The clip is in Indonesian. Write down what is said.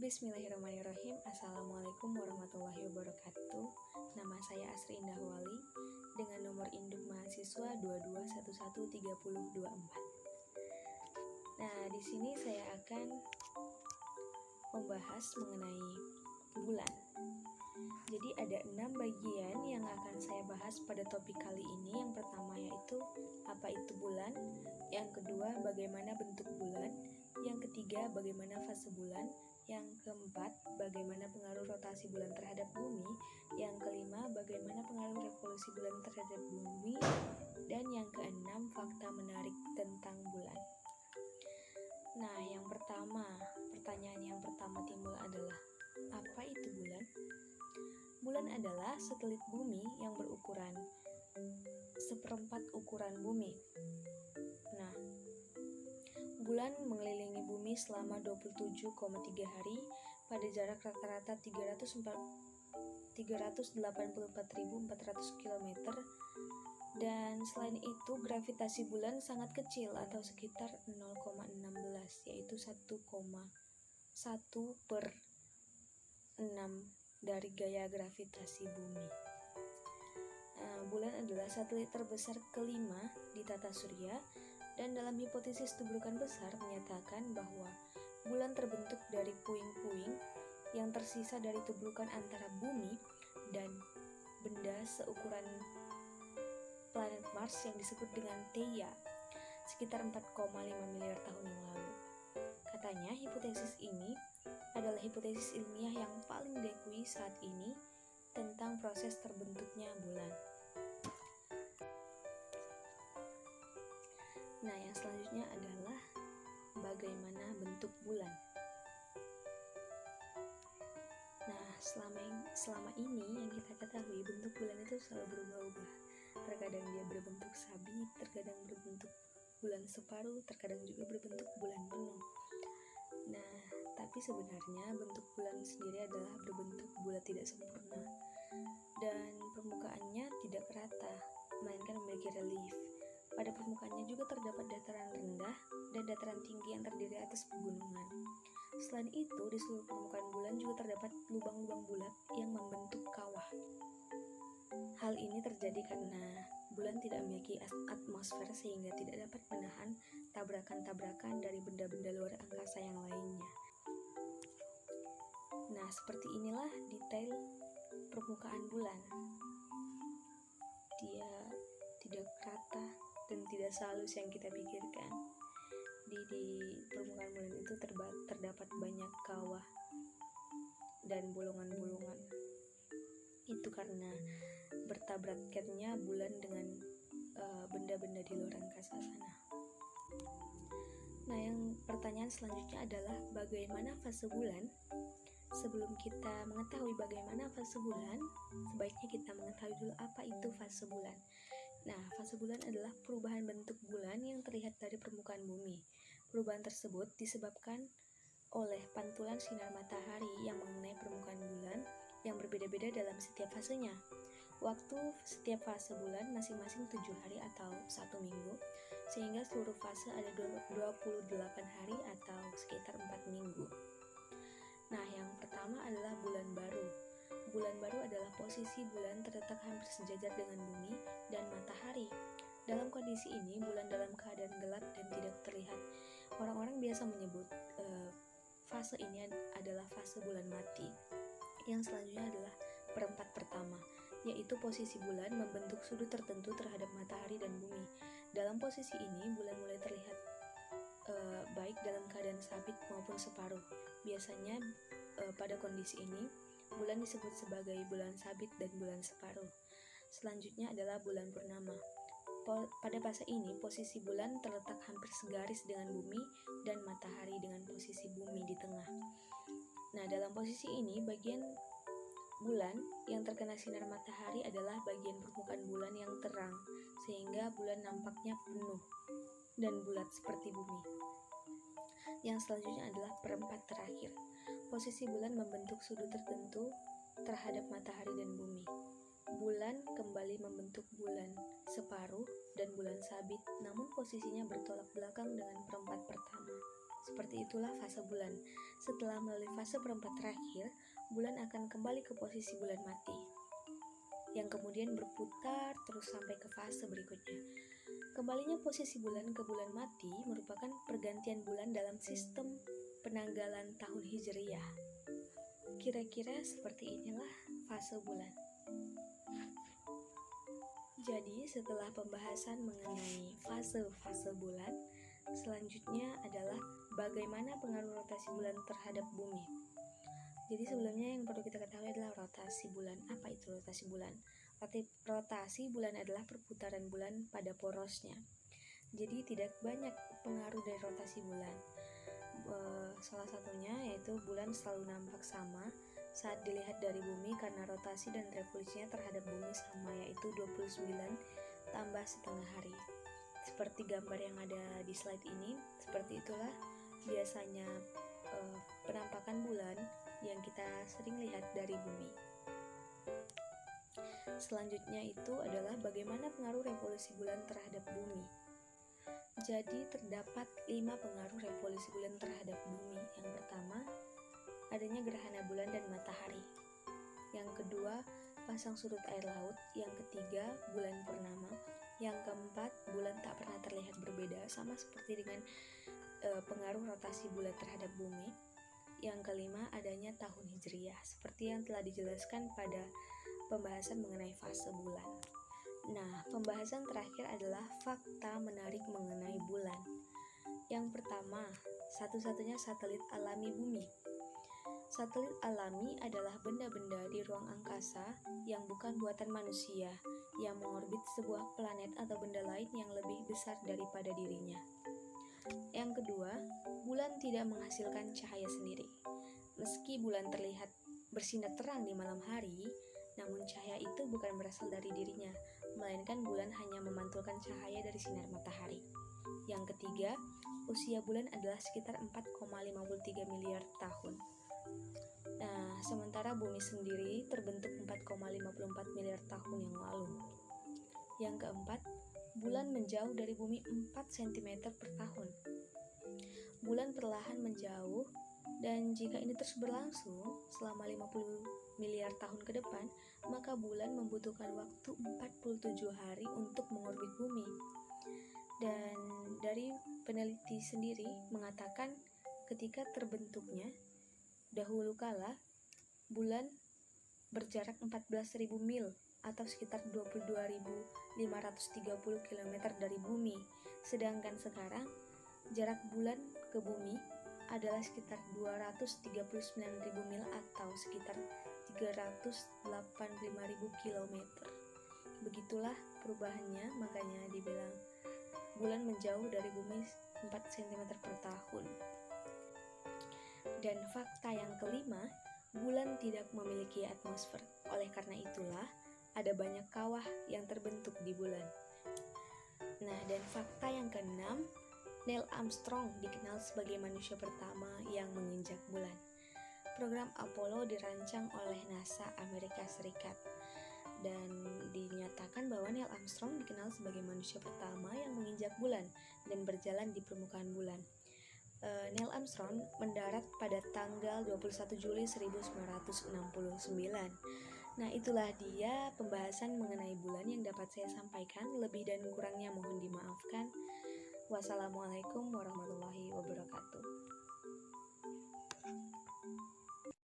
Bismillahirrahmanirrahim. Assalamualaikum warahmatullahi wabarakatuh. Nama saya Asri Indah Wali dengan nomor induk mahasiswa 22113024. Nah, di sini saya akan membahas mengenai bulan. Jadi ada 6 bagian yang akan saya bahas pada topik kali ini. Yang pertama yaitu apa itu bulan, yang kedua bagaimana bentuk bulan, yang ketiga bagaimana fase bulan, yang keempat bagaimana pengaruh rotasi bulan terhadap bumi, yang kelima bagaimana pengaruh revolusi bulan terhadap bumi, dan yang keenam fakta menarik tentang bulan. Nah, pertanyaan yang pertama timbul adalah apa itu bulan? Bulan adalah satelit bumi yang berukuran seperempat ukuran bumi. Nah, bulan mengelilingi bumi selama 27,3 hari pada jarak rata-rata 384.400 km. Dan selain itu, gravitasi bulan sangat kecil atau sekitar 0,16, yaitu 1,1/6 dari gaya gravitasi bumi. Bulan adalah satelit terbesar kelima di tata surya, dan dalam hipotesis tubrukan besar menyatakan bahwa bulan terbentuk dari puing-puing yang tersisa dari tubrukan antara bumi dan benda seukuran planet Mars yang disebut dengan Theia sekitar 4,5 miliar tahun yang lalu. Katanya hipotesis ini adalah hipotesis ilmiah yang paling diakui saat ini tentang proses terbentuknya bulan. Nah, yang selanjutnya adalah bagaimana bentuk bulan. Nah, selama ini yang kita ketahui, bentuk bulan itu selalu berubah-ubah. Terkadang dia berbentuk sabit, terkadang berbentuk bulan separuh, terkadang juga berbentuk bulan penuh. Nah, tapi sebenarnya bentuk bulan sendiri adalah berbentuk bulat tidak sempurna, dan permukaannya tidak rata, melainkan memiliki relief. Pada permukaannya juga terdapat dataran rendah dan dataran tinggi yang terdiri atas pegunungan. Selain itu, di seluruh permukaan bulan juga terdapat lubang-lubang bulat yang membentuk kawah. Hal ini terjadi karena bulan tidak memiliki atmosfer sehingga tidak dapat menahan tabrakan-tabrakan dari benda-benda luar angkasa yang lainnya. Nah, seperti inilah detail permukaan bulan. Dia tidak rata dan tidak sehalus yang kita pikirkan. Di permukaan bulan itu terdapat banyak kawah dan bolongan-bolongan. Itu karena bertabraknya bulan dengan benda-benda di luar angkasa sana. Nah, yang pertanyaan selanjutnya adalah bagaimana fase bulan? Sebelum kita mengetahui bagaimana fase bulan, sebaiknya kita mengetahui dulu apa itu fase bulan. Nah, fase bulan adalah perubahan bentuk bulan yang terlihat dari permukaan bumi. Perubahan tersebut disebabkan oleh pantulan sinar matahari yang mengenai permukaan bulan yang berbeda-beda dalam setiap fasenya. Waktu setiap fase bulan masing-masing 7 hari atau 1 minggu, sehingga seluruh fase ada 28 hari atau sekitar 4 minggu. Nah, yang pertama adalah bulan baru. Bulan baru adalah posisi bulan terletak hampir sejajar dengan bumi dan matahari. Dalam kondisi ini, bulan dalam keadaan gelap dan tidak terlihat. Orang-orang biasa menyebut fase ini adalah fase bulan mati. Yang selanjutnya adalah perempat pertama, yaitu posisi bulan membentuk sudut tertentu terhadap matahari dan bumi. Dalam posisi ini, bulan mulai terlihat baik dalam keadaan sabit maupun separuh. Biasanya pada kondisi ini, bulan disebut sebagai bulan sabit dan bulan separuh. Selanjutnya adalah bulan purnama. Pada fase ini, posisi bulan terletak hampir segaris dengan bumi dan matahari dengan posisi bumi di tengah. Nah, dalam posisi ini, bagian bulan yang terkena sinar matahari adalah bagian permukaan bulan yang terang, sehingga bulan nampaknya penuh dan bulat seperti bumi. Yang selanjutnya adalah perempat terakhir. Posisi bulan membentuk sudut tertentu terhadap matahari dan bumi. Bulan kembali membentuk bulan separuh dan bulan sabit, namun posisinya bertolak belakang dengan perempat pertama. Seperti itulah fase bulan. Setelah melalui fase perempat terakhir, bulan akan kembali ke posisi bulan mati, yang kemudian berputar terus sampai ke fase berikutnya. Kembalinya posisi bulan ke bulan mati merupakan pergantian bulan dalam sistem penanggalan tahun Hijriyah. Kira-kira seperti inilah fase bulan. Jadi setelah pembahasan mengenai fase-fase bulan, selanjutnya adalah bagaimana pengaruh rotasi bulan terhadap bumi. Jadi sebelumnya yang perlu kita ketahui adalah rotasi bulan. Apa itu rotasi bulan? Rotasi bulan adalah perputaran bulan pada porosnya. Jadi tidak banyak pengaruh dari rotasi bulan. Salah satunya yaitu bulan selalu nampak sama saat dilihat dari bumi karena rotasi dan revolusinya terhadap bumi sama, yaitu 29 tambah setengah hari. Seperti gambar yang ada di slide ini, seperti itulah biasanya penampakan bulan yang kita sering lihat dari bumi. Selanjutnya itu adalah bagaimana pengaruh revolusi bulan terhadap bumi. Jadi terdapat 5 pengaruh revolusi bulan terhadap bumi. Yang pertama, adanya gerhana bulan dan matahari. Yang kedua, pasang surut air laut. Yang ketiga, bulan purnama. Yang keempat, bulan tak pernah terlihat berbeda, sama seperti dengan pengaruh rotasi bulan terhadap bumi. Yang kelima, adanya tahun Hijriyah, seperti yang telah dijelaskan pada pembahasan mengenai fase bulan. Nah, pembahasan terakhir adalah fakta menarik mengenai bulan. Yang pertama, satu-satunya satelit alami bumi. Satelit alami adalah benda-benda di ruang angkasa yang bukan buatan manusia, yang mengorbit sebuah planet atau benda lain yang lebih besar daripada dirinya. Yang kedua, bulan tidak menghasilkan cahaya sendiri. Meski bulan terlihat bersinar terang di malam hari, namun cahaya itu bukan berasal dari dirinya, melainkan bulan hanya memantulkan cahaya dari sinar matahari. Yang ketiga, usia bulan adalah sekitar 4,53 miliar tahun. Nah, sementara bumi sendiri terbentuk 4,54 miliar tahun yang lalu. Yang keempat, bulan menjauh dari bumi 4 cm per tahun. Bulan perlahan menjauh, dan jika ini terus berlangsung selama 50 miliar tahun ke depan, maka bulan membutuhkan waktu 47 hari untuk mengorbit bumi. Dan dari peneliti sendiri mengatakan ketika terbentuknya, dahulu kala bulan berjarak 14.000 mil atau sekitar 22.530 km dari bumi, sedangkan sekarang jarak bulan ke bumi adalah sekitar 239.000 mil atau sekitar 385.000 km. Begitulah perubahannya, makanya dibilang bulan menjauh dari bumi 4 cm per tahun. Dan fakta yang kelima, bulan tidak memiliki atmosfer. Oleh karena itulah, ada banyak kawah yang terbentuk di bulan. Nah, dan fakta yang keenam, Neil Armstrong dikenal sebagai manusia pertama yang menginjak bulan. Program Apollo dirancang oleh NASA Amerika Serikat, dan dinyatakan bahwa Neil Armstrong dikenal sebagai manusia pertama yang menginjak bulan dan berjalan di permukaan bulan. Neil Armstrong mendarat pada tanggal 21 Juli 1969. Nah, itulah dia pembahasan mengenai bulan yang dapat saya sampaikan. Lebih dan kurangnya mohon dimaafkan. Wassalamualaikum warahmatullahi wabarakatuh.